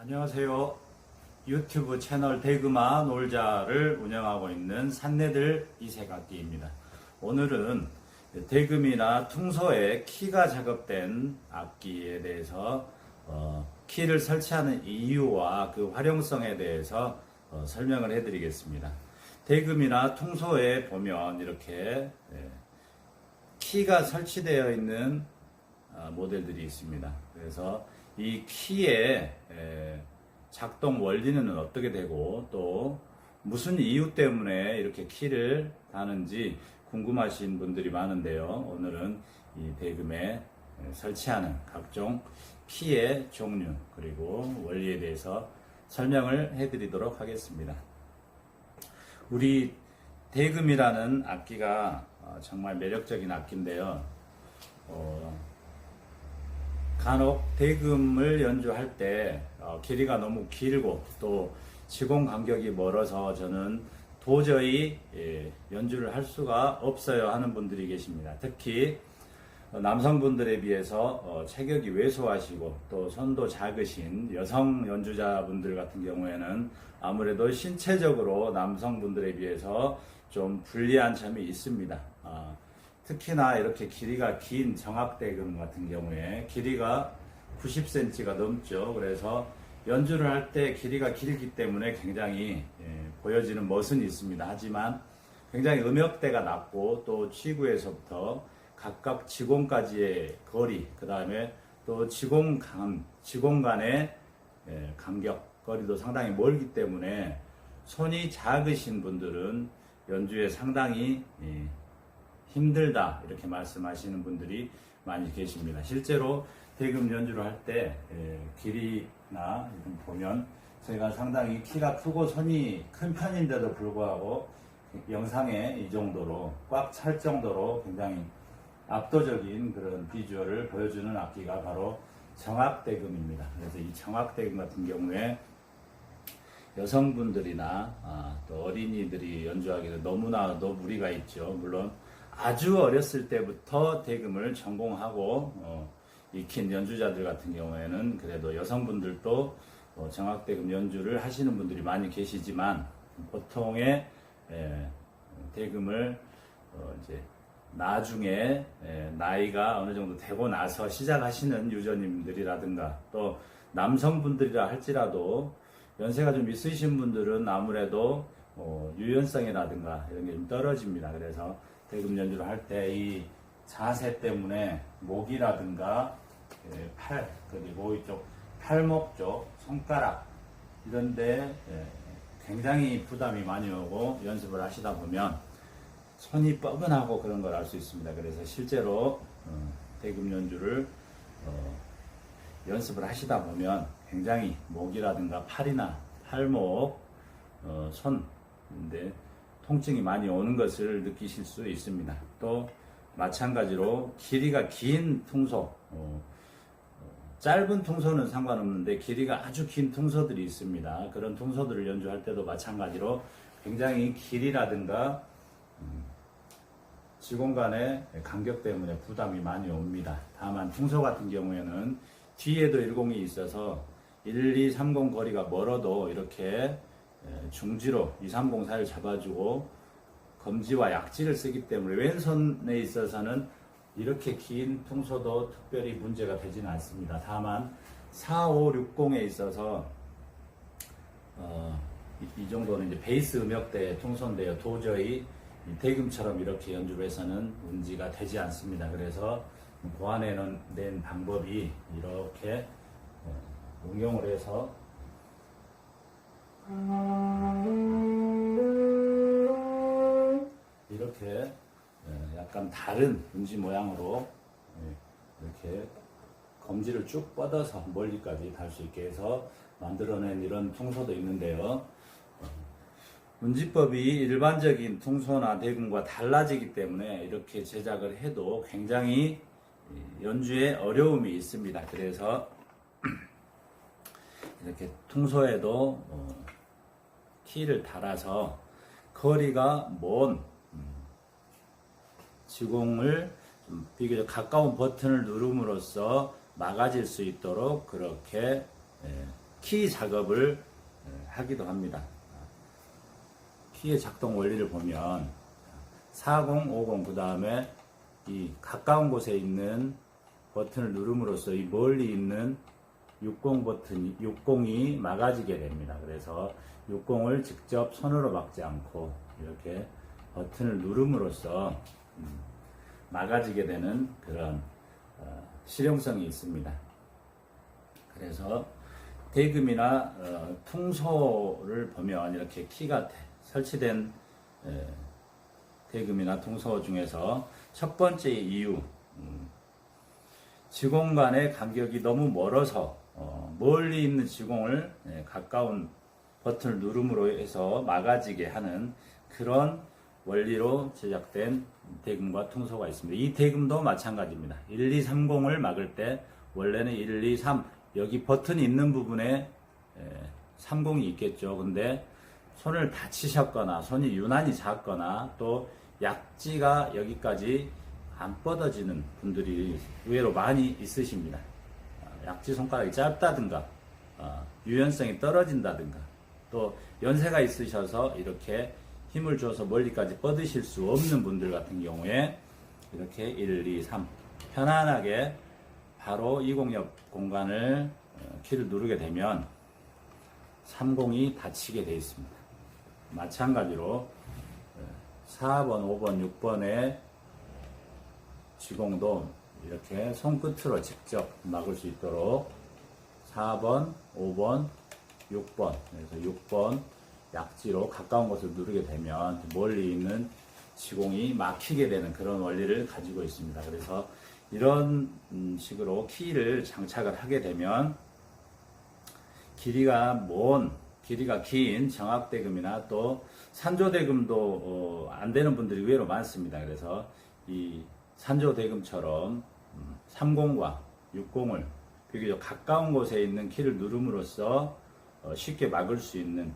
안녕하세요. 유튜브 채널 대금아 놀자를 운영하고 있는 산내들 이색악기입니다. 오늘은 대금이나 퉁소에 키가 작업된 악기에 대해서 키를 설치하는 이유와 그 활용성에 대해서 설명을 해드리겠습니다. 대금이나 퉁소에 보면 이렇게 키가 설치되어 있는 모델들이 있습니다. 그래서 이 키의 작동 원리는 어떻게 되고 또 무슨 이유 때문에 이렇게 키를 다는지 궁금하신 분들이 많은데요. 오늘은 이 대금에 설치하는 각종 키의 종류 그리고 원리에 대해서 설명을 해드리도록 하겠습니다. 우리 대금이라는 악기가 정말 매력적인 악기인데요. 간혹 대금을 연주할 때 길이가 너무 길고 또 지공 간격이 멀어서 저는 도저히 연주를 할 수가 없어요 하는 분들이 계십니다. 특히 남성분들에 비해서 체격이 왜소하시고 또 손도 작으신 여성 연주자분들 같은 경우에는 아무래도 신체적으로 남성분들에 비해서 좀 불리한 점이 있습니다. 특히나 이렇게 길이가 긴 정악대금 같은 경우에 길이가 90cm가 넘죠. 그래서 연주를 할 때 길이가 길기 때문에 굉장히 보여지는 멋은 있습니다. 하지만 굉장히 음역대가 낮고 또 취구에서부터 각각 지공까지의 거리, 그 다음에 또 지공 간의 간격, 거리도 상당히 멀기 때문에 손이 작으신 분들은 연주에 상당히 힘들다 이렇게 말씀하시는 분들이 많이 계십니다. 실제로 대금 연주를 할 때 길이나 이런 보면 저희가 상당히 키가 크고 손이 큰 편인데도 불구하고 영상에 이 정도로 꽉 찰 정도로 굉장히 압도적인 그런 비주얼을 보여주는 악기가 바로 정악대금입니다. 그래서 이 정악대금 같은 경우에 여성분들이나 또 어린이들이 연주하기에 너무나도 무리가 있죠. 물론 아주 어렸을 때부터 대금을 전공하고 익힌 연주자들 같은 경우에는 그래도 여성분들도 정악대금 연주를 하시는 분들이 많이 계시지만 보통의 대금을 이제 나중에 나이가 어느 정도 되고 나서 시작하시는 유저님들이라든가 또 남성분들이라 할지라도 연세가 좀 있으신 분들은 아무래도 유연성이라든가 이런 게 좀 떨어집니다. 그래서 대금 연주를 할 때 이 자세 때문에 목이라든가 팔 그리고 이쪽 팔목 쪽 손가락 이런데 굉장히 부담이 많이 오고 연습을 하시다 보면 손이 뻐근하고 그런 걸 알 수 있습니다. 그래서 실제로 대금 연주를 연습을 하시다 보면 굉장히 목이라든가 팔이나 팔목, 손인데 통증이 많이 오는 것을 느끼실 수 있습니다. 또 마찬가지로 길이가 긴 퉁소, 짧은 퉁소는 상관없는데 길이가 아주 긴 퉁소들이 있습니다. 그런 퉁소들을 연주할 때도 마찬가지로 굉장히 길이라든가 지공 간의 간격 때문에 부담이 많이 옵니다. 다만 퉁소 같은 경우에는 뒤에도 일공이 있어서 1, 2, 30 거리가 멀어도 이렇게 중지로 2, 30 사이를 잡아주고 검지와 약지를 쓰기 때문에 왼손에 있어서는 이렇게 긴 퉁소도 특별히 문제가 되지는 않습니다. 다만 4, 5, 60에 있어서 이 정도는 이제 베이스 음역대 퉁소인데요. 도저히 대금처럼 이렇게 연주를 해서는 운지가 되지 않습니다. 그래서 고안해낸 방법이 이렇게 응용을 해서 이렇게 약간 다른 운지 모양으로 이렇게 검지를 쭉 뻗어서 멀리까지 달 수 있게 해서 만들어낸 이런 퉁소도 있는데요. 운지법이 일반적인 퉁소나 대금과 달라지기 때문에 이렇게 제작을 해도 굉장히 연주에 어려움이 있습니다. 그래서 이렇게 퉁소에도 키를 달아서 거리가 먼 지공을 좀 비교적 가까운 버튼을 누름으로써 막아질 수 있도록 그렇게 키 작업을 하기도 합니다. 키의 작동 원리를 보면 40, 50, 그 다음에 이 가까운 곳에 있는 버튼을 누름으로써 이 멀리 있는 60 버튼이, 60이 막아지게 됩니다. 그래서 60을 직접 손으로 막지 않고 이렇게 버튼을 누름으로써 막아지게 되는 그런 실용성이 있습니다. 그래서 대금이나 퉁소를 보면 이렇게 키가 설치된 대금이나 퉁소 중에서 첫 번째 이유, 지공 간의 간격이 너무 멀어서 멀리 있는 지공을 가까운 버튼을 누름으로 해서 막아지게 하는 그런 원리로 제작된 대금과 퉁소가 있습니다. 이 대금도 마찬가지입니다. 1, 2, 30을 막을 때 원래는 1, 2, 3 여기 버튼이 있는 부분에 30이 있겠죠. 근데 손을 다치셨거나 손이 유난히 작거나 또 약지가 여기까지 안 뻗어지는 분들이 의외로 많이 있으십니다. 약지 손가락이 짧다든가 유연성이 떨어진다든가 또 연세가 있으셔서 이렇게 힘을 줘서 멀리까지 뻗으실 수 없는 분들 같은 경우에 이렇게 1, 2, 3 편안하게 바로 이공옆 공간을 키를 누르게 되면 30이 닫히게 되어 있습니다. 마찬가지로 4번, 5번, 6번의 지공도 이렇게 손끝으로 직접 막을 수 있도록 4번, 5번, 6번 그래서 6번 약지로 가까운 곳을 누르게 되면 멀리 있는 지공이 막히게 되는 그런 원리를 가지고 있습니다. 그래서 이런 식으로 키를 장착을 하게 되면 길이가 긴 정압대금이나 또 산조대금도 안 되는 분들이 의외로 많습니다. 그래서 이 산조대금처럼 30과 60을 비교적 가까운 곳에 있는 키를 누름으로써 쉽게 막을 수 있는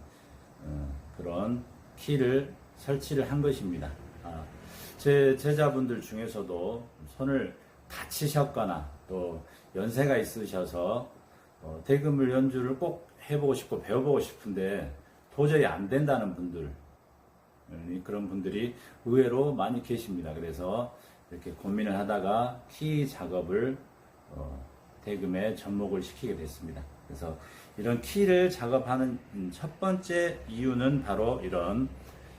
그런 키를 설치를 한 것입니다. 제 제자분들 중에서도 손을 다치셨거나 또 연세가 있으셔서 대금을 연주를 꼭 해보고 싶고 배워보고 싶은데 도저히 안 된다는 분들, 그런 분들이 의외로 많이 계십니다. 그래서 이렇게 고민을 하다가 키 작업을 대금에 접목을 시키게 됐습니다. 그래서 이런 키를 작업하는 첫 번째 이유는 바로 이런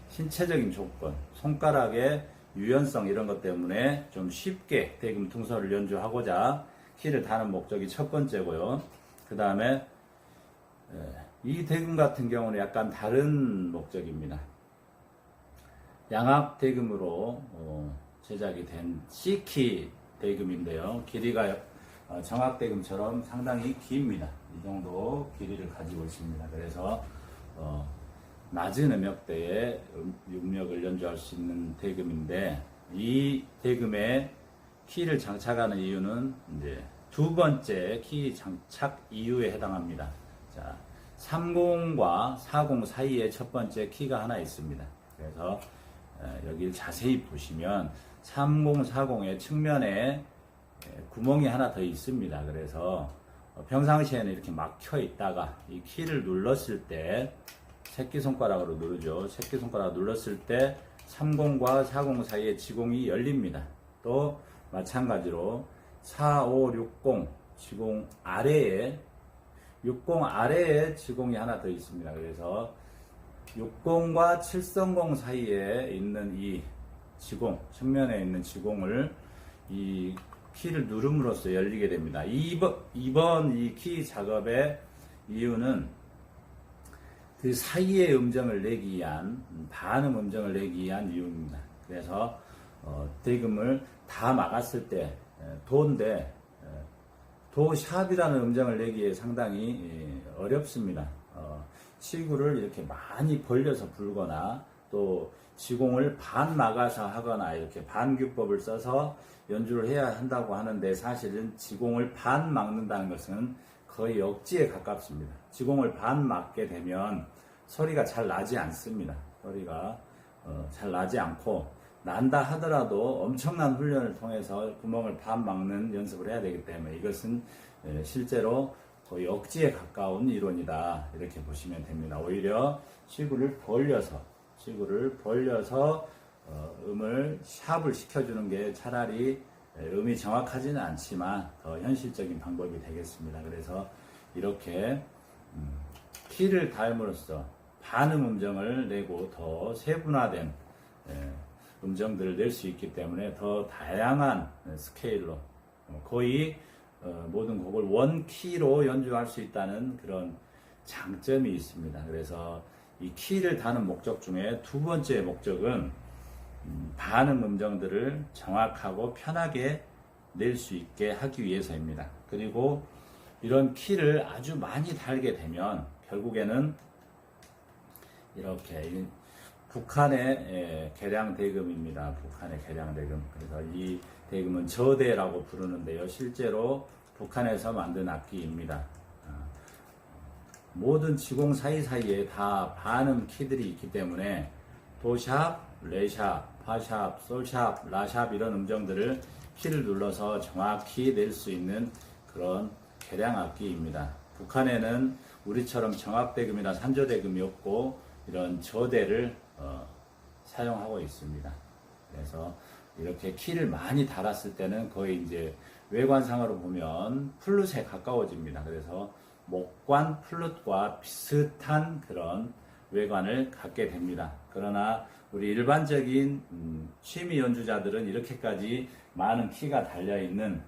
신체적인 조건, 손가락의 유연성 이런 것 때문에 좀 쉽게 대금 퉁소를 연주하고자 키를 다는 목적이 첫 번째고요. 그 다음에 이 대금 같은 경우는 약간 다른 목적입니다. 양압 대금으로 제작이 된 C키 대금인데요. 길이가 정압 대금처럼 상당히 깁니다. 이 정도 길이를 가지고 있습니다. 그래서 낮은 음역대에 음역을 연주할 수 있는 대금인데 이 대금에 키를 장착하는 이유는 이제 두 번째 키 장착 이유에 해당합니다. 자, 30과 40 사이에 첫 번째 키가 하나 있습니다. 그래서 여기를 자세히 보시면 30, 40의 측면에 구멍이 하나 더 있습니다. 그래서 평상시에는 이렇게 막혀 있다가 이 키를 눌렀을 때 새끼손가락으로 누르죠. 새끼손가락 눌렀을 때 30과 40 사이에 지공이 열립니다. 또 마찬가지로 4, 5, 60 지공 아래에 60 아래에 지공이 하나 더 있습니다. 그래서 60과 730 사이에 있는 이 지공, 측면에 있는 지공을 이 키를 누름으로써 열리게 됩니다. 이번 이 키 작업의 이유는 그 사이의 음정을 내기 위한, 반음 음정을 내기 위한 이유입니다. 그래서 대금을 다 막았을 때 도인데 도샵이라는 음정을 내기에 상당히 어렵습니다. 치구를 이렇게 많이 벌려서 불거나 또 지공을 반 막아서 하거나 이렇게 반규법을 써서 연주를 해야 한다고 하는데 사실은 지공을 반 막는다는 것은 거의 억지에 가깝습니다. 지공을 반 막게 되면 소리가 잘 나지 않습니다. 소리가 잘 나지 않고 난다 하더라도 엄청난 훈련을 통해서 구멍을 반 막는 연습을 해야 되기 때문에 이것은 실제로 거의 억지에 가까운 이론이다 이렇게 보시면 됩니다. 오히려 시구를 벌려서 음을 샵을 시켜주는 게 차라리 음이 정확하지는 않지만 더 현실적인 방법이 되겠습니다. 그래서 이렇게 키를 닮으로써 반음 음정을 내고 더 세분화된 음정들을 낼 수 있기 때문에 더 다양한 스케일로 거의 모든 곡을 원키로 연주할 수 있다는 그런 장점이 있습니다. 그래서 이 키를 다는 목적 중에 두 번째 목적은 반음 음정들을 정확하고 편하게 낼 수 있게 하기 위해서입니다. 그리고 이런 키를 아주 많이 달게 되면 결국에는 이렇게 북한의 개량 대금입니다. 북한의 개량 대금. 그래서 이 대금은 저대라고 부르는데요. 실제로 북한에서 만든 악기입니다. 모든 지공 사이사이에 다 반음 키들이 있기 때문에 도샵, 레샵, 파샵, 솔샵, 라샵 이런 음정들을 키를 눌러서 정확히 낼 수 있는 그런 개량 악기입니다. 북한에는 우리처럼 정합대금이나 산조대금이 없고 이런 저대를 사용하고 있습니다. 그래서 이렇게 키를 많이 달았을 때는 거의 이제 외관상으로 보면 플룻에 가까워집니다. 그래서 목관 플룻과 비슷한 그런 외관을 갖게 됩니다. 그러나 우리 일반적인 취미 연주자들은 이렇게까지 많은 키가 달려있는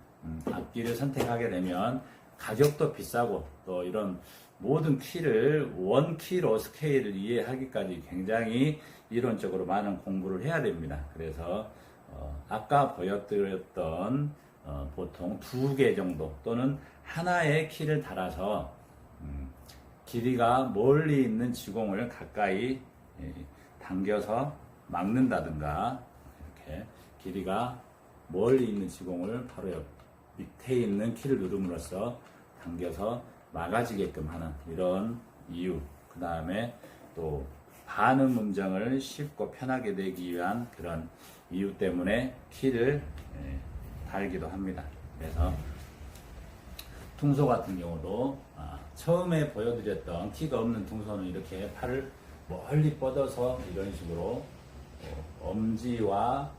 악기를 선택하게 되면 가격도 비싸고 또 이런 모든 키를 원키로 스케일을 이해하기까지 굉장히 이론적으로 많은 공부를 해야 됩니다. 그래서 아까 보여드렸던 보통 2개 정도 또는 하나의 키를 달아서 길이가 멀리 있는 지공을 가까이 당겨서 막는다든가 이렇게 길이가 멀리 있는 지공을 바로 옆 밑에 있는 키를 누름으로써 당겨서 막아지게끔 하는 이런 이유, 그 다음에 또 반음 음정을 쉽고 편하게 내기 위한 그런 이유 때문에 키를 달기도 합니다. 그래서 퉁소 같은 경우도 처음에 보여드렸던 키가 없는 퉁소는 이렇게 팔을 멀리 뻗어서 이런 식으로 엄지와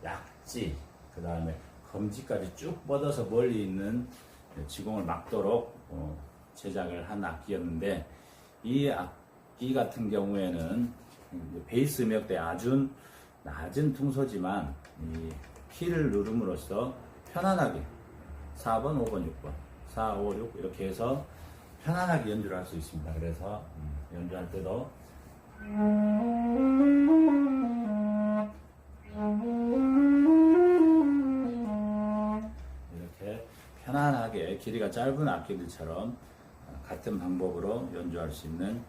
약지, 그 다음에 검지까지 쭉 뻗어서 멀리 있는 지공을 막도록 제작을 한 악기였는데, 이 악기 같은 경우에는 베이스 음역대 아주 낮은 퉁소지만 이 키를 누름으로써 편안하게 4번, 5번, 6번, 4, 5, 6 이렇게 해서 편안하게 연주를 할 수 있습니다. 그래서 연주할 때도 이렇게 편안하게 길이가 짧은 악기들처럼 같은 방법으로 연주할 수 있는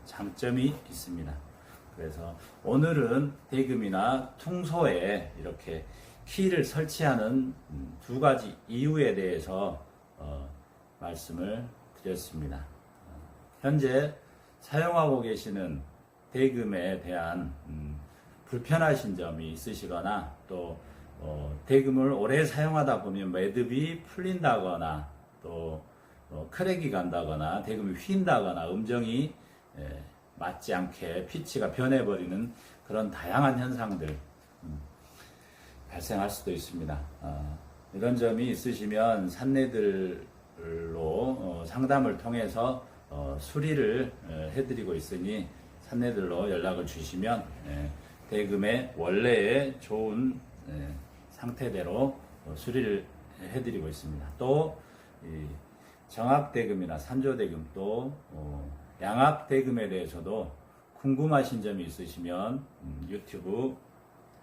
장점이 있습니다. 그래서 오늘은 대금이나 퉁소에 이렇게 키를 설치하는 2가지 이유에 대해서 말씀을 드렸습니다. 현재 사용하고 계시는 대금에 대한 불편하신 점이 있으시거나 또 대금을 오래 사용하다 보면 매듭이 풀린다거나 또 크랙이 간다거나 대금이 휜다거나 음정이 맞지 않게 피치가 변해버리는 그런 다양한 현상들 발생할 수도 있습니다. 이런 점이 있으시면 산내들로 상담을 통해서 수리를 해드리고 있으니 산내들로 연락을 주시면 대금의 원래의 좋은 상태대로 수리를 해드리고 있습니다. 또 정합대금이나 산조대금 또 양합대금에 대해서도 궁금하신 점이 있으시면 유튜브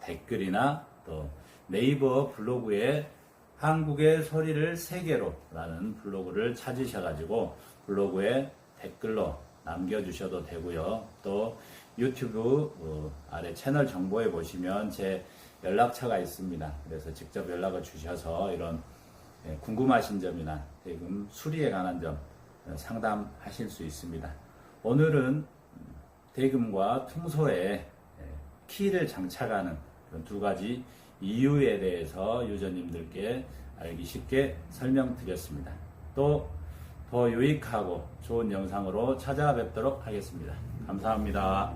댓글이나 또 네이버 블로그에 한국의 소리를 세계로 라는 블로그를 찾으셔가지고 블로그에 댓글로 남겨주셔도 되고요. 또 유튜브 아래 채널 정보에 보시면 제 연락처가 있습니다. 그래서 직접 연락을 주셔서 이런 궁금하신 점이나 대금 수리에 관한 점 상담하실 수 있습니다. 오늘은 대금과 퉁소에 키를 장착하는 그런 2가지 이유에 대해서 유저님들께 알기 쉽게 설명드렸습니다. 또 더 유익하고 좋은 영상으로 찾아뵙도록 하겠습니다. 감사합니다.